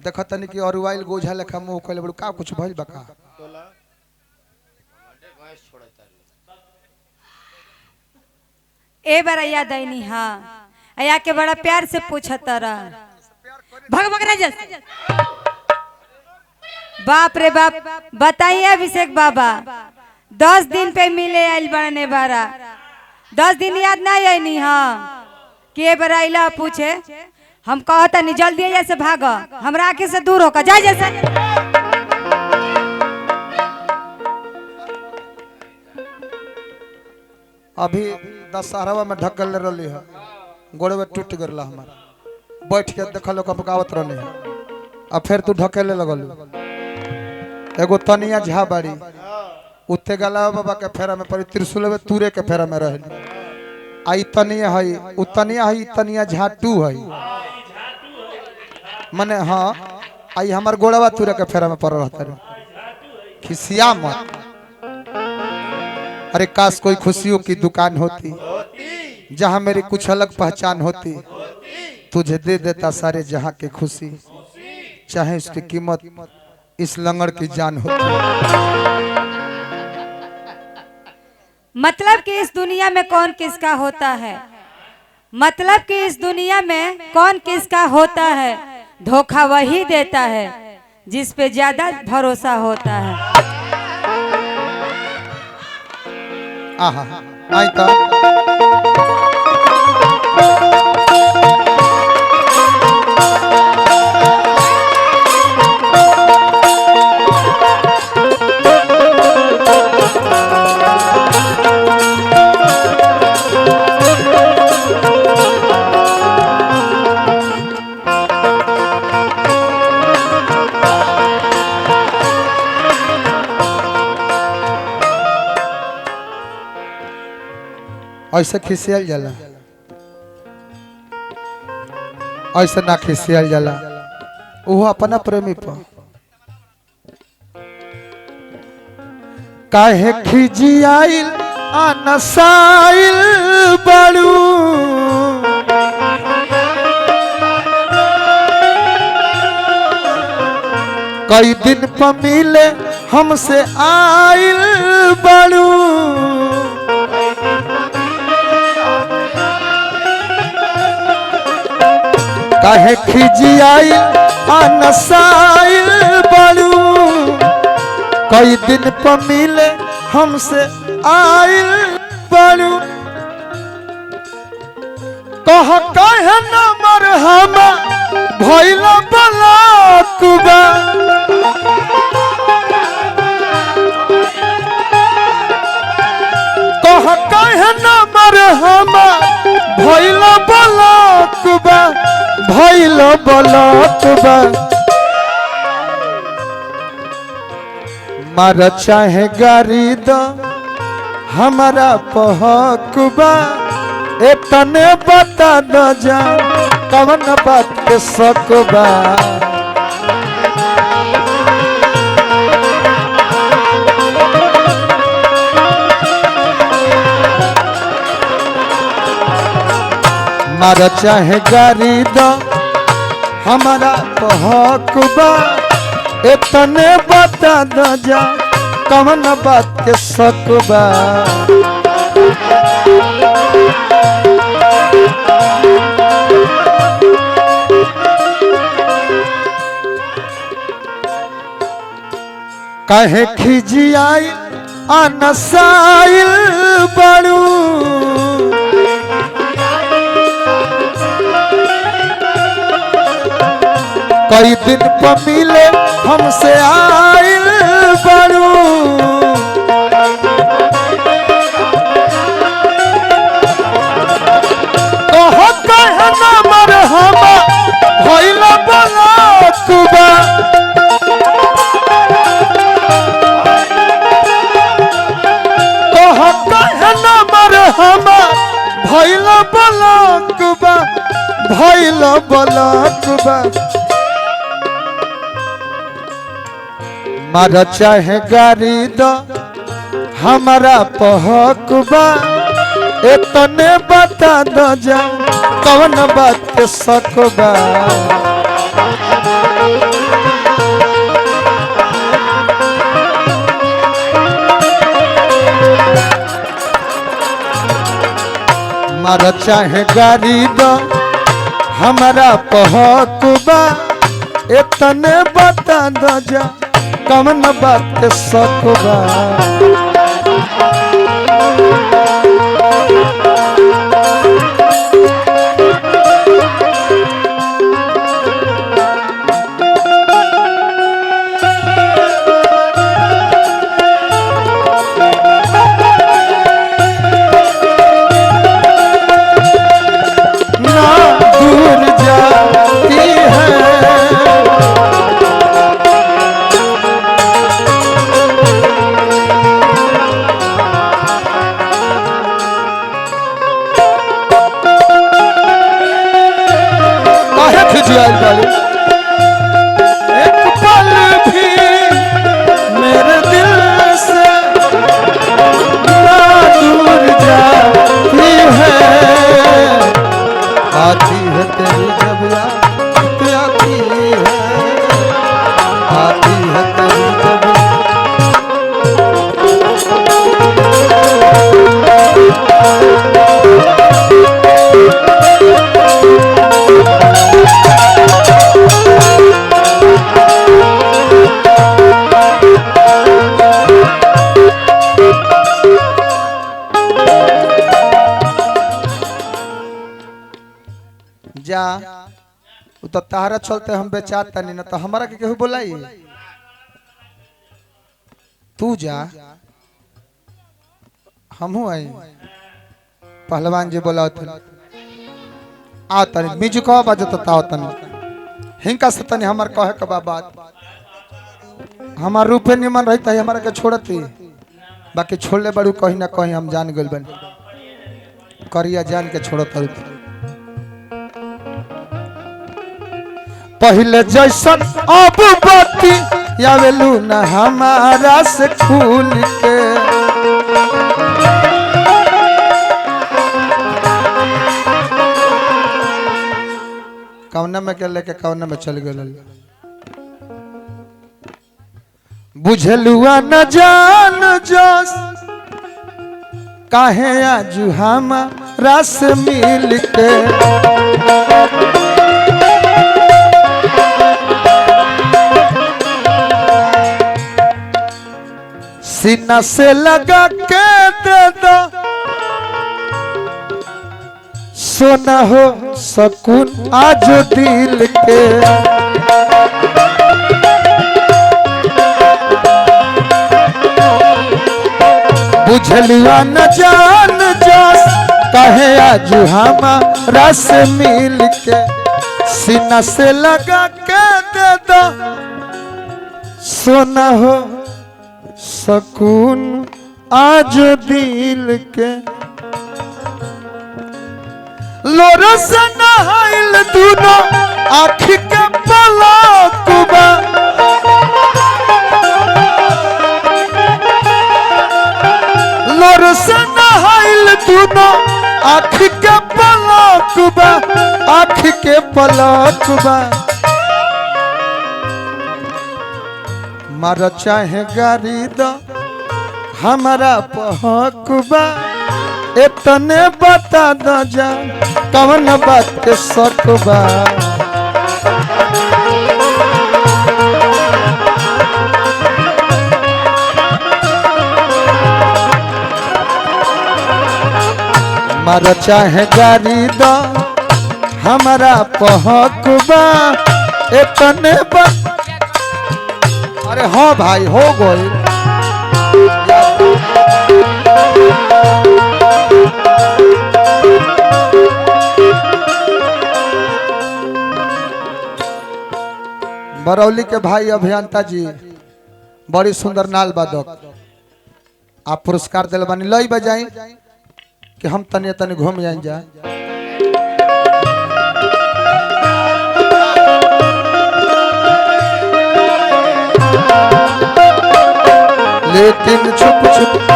देखा तनी कि अरुवाइल गोझा लेखा मुंह कइले बड़ू का कुछ भइल बका ए बार याद आईनी हाँ आया के बड़ा प्यार से पूछा तारा भग भग राजा बाप रे बाप बताइए अभिषेक बाबा 10 दिन पे मिले आइल बने बारा 10 दिन याद नहीं आई नी हाँ के बारा आइला पूछे हम कहता नहीं जल्दी जैसे भाग हमरा आके से दूर होकर जा जैसे अभी दशहरावा में ढकल रही है गोड़े में टूट गया हमारा बैठ के देखल बकावत रही है अब फिर तू ढकेले लगल एगो तनिया झा बाड़ी उते गला बाबा के फेरा में पड़ी त्रिशूल में तूरे के फेरा में रहे आई तनिया है उतनिया है तनिया झा टू है मने हाँ आई हमार गोड़वा तूरे के फेरा में पड़ रहता रहे खिसिया मत अरे काश कोई खुशियों की दुकान होती जहां मेरी कुछ अलग पहचान होती तुझे दे देता सारे जहां की खुशी चाहे उसकी कीमत इस लंगड़ की जान होती मतलब कि इस दुनिया में कौन किसका होता है मतलब कि इस दुनिया में कौन किसका होता है धोखा वही देता है जिस पे ज्यादा भरोसा होता है आहा आई तो ऐसे खिसियल जाला ऐसे ना खिसियल जाला वो अपना प्रेमी पर काहे खिजियाइल अनसाइल बड़ू कई दिन पर मिले हमसे आइल बड़ू काहे खिजियाइल अनसाइल बड़ू कई दिन पर मिले हमसे आइल बड़ू कहे न मरहमा भइल बलाकुबा कहे न मरहमा भइल बलाकुबा भइल बलाकुबा मार चाहे गारी द हमारा पहकुबा एतने बता द जा कवन बात के सकबा मार चाहे गारी द हमारा पहकुबा इतने बता द जा कवन बात के सकबा काहे खिजियाइल अनसाइल बड़ू कई दिन पर मिले हमसे आइल बड़ू कहे न मरहमा भइल बलाकुबा कहे न मरहमा भइल बलाकुबा भइल बलाकुबा मार चाहे गारी द हमारा पहकुबा इतने बता द जा कवन बात के सकबा मार चाहे गारी दो हमारा पहकुबा इतने बता दो जा कमन बात सकबा एक पल भी मेरे दिल से ना दूर जाती है आती है तेरी जब याद आती है आती है तेरी जब जा तो तारा चलते हम बेचाता नहीं ना तो हमारा के केहू बोलाई तू जा हमहू आई पहलवान जी बोला आ तनी म्यूजिक बजत ताओ तनी हिंका से तनी हमार कहे के बात हमार रूपे निमन रहता है हमारा के छोड़ती बाकी छोड़ले बड़ू कहीं ना कहीं हम जान गइल बन करिया जान के छोड़त रहती पहले जैसन अब बाती यावेलू न हमारा से खुल के कौना में के लेके कौना में चल गए बुझलुआ न जान जोश काहे आजू हमारा से मिल के सीना से लगा के दे दो सोना हो सकून आज दिल के बुझलिया न जान जोश कहे आज हमारा से मिल के सीना से लगा के दे दो सोना हो सकून आज दिल के लोरा से नहाइल दूनो आँखी के पलकबा लोरा से नहाइल दूनो आँखी के पलकबा आँखी के पलकबा मार चाहे गारी दो हमारा पहकुबा इतने बता दो जा कौन बात के सकबा मार चाहे गारी दो हमारा पहकुबा इतने अरे हाँ भाई हो गई बरौली के भाई अभियंता जी बड़ी सुंदर नाल बादक आप पुरस्कार दिल बानी लई बजाई कि हम तनी तनी घूम जाए जा लेकिन छुप छुप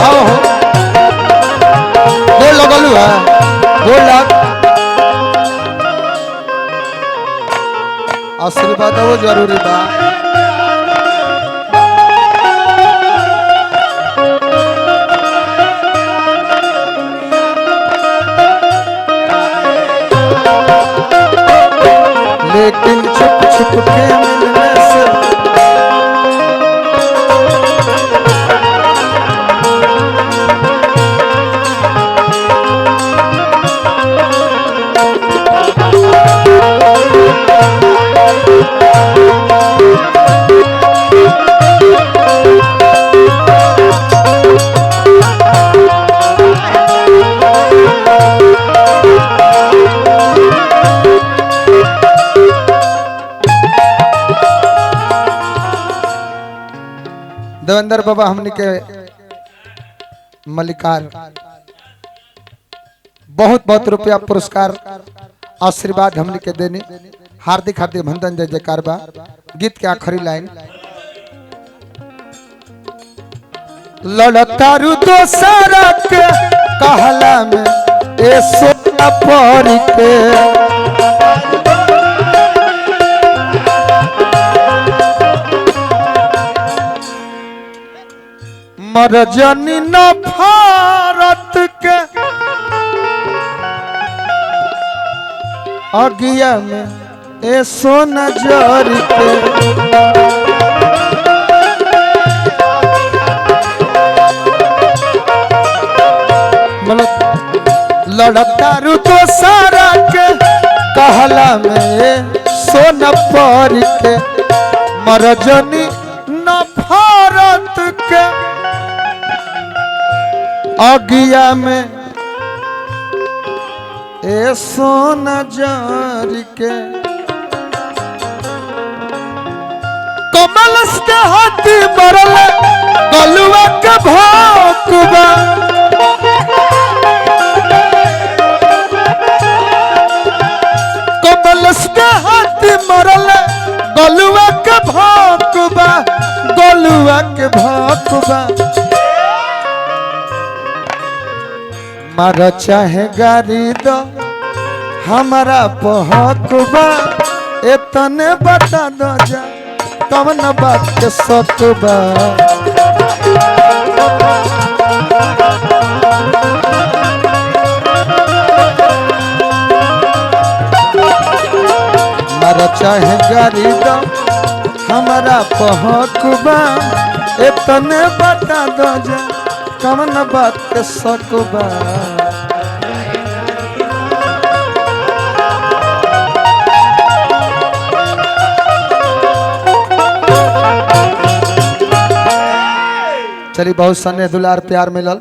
आओ बोल लगलू है बोल लाख आशीर्वाद वो जरूरी बा लेकिन छुप छुप के मिलने से देवेंद्र बाबा हमने के मलिकार बहुत बहुत रुपया पुरस्कार आशीर्वाद हमने के देने हार्दिक हार्दिक अभिनंदन जय जयकार बा। गीत के आखिरी लाइन लड़तारू दोसरा के कहला में ए सोना परी के मर जनी न भारत के अगिया में ए सोना जरी के लड़तारू तो सारा के कहला में सोना परी के मर जनी न भारत के अगिया में ए सोना जारी के कमल के हाथी मरल गलुआ के भोकबा कमल के हाथी मरल गलुआ के भोकबा गलुआ के भोकबा मारा चाहे गारी दो हमारा पहकबा एतने बता दो जा कवन बात के सकबा मारा चाहे गारी दो हमारा पहकबा एतने बता दो जा कवन बात के सकबा। चलिए बहुत सने दुलार प्यार मिलल।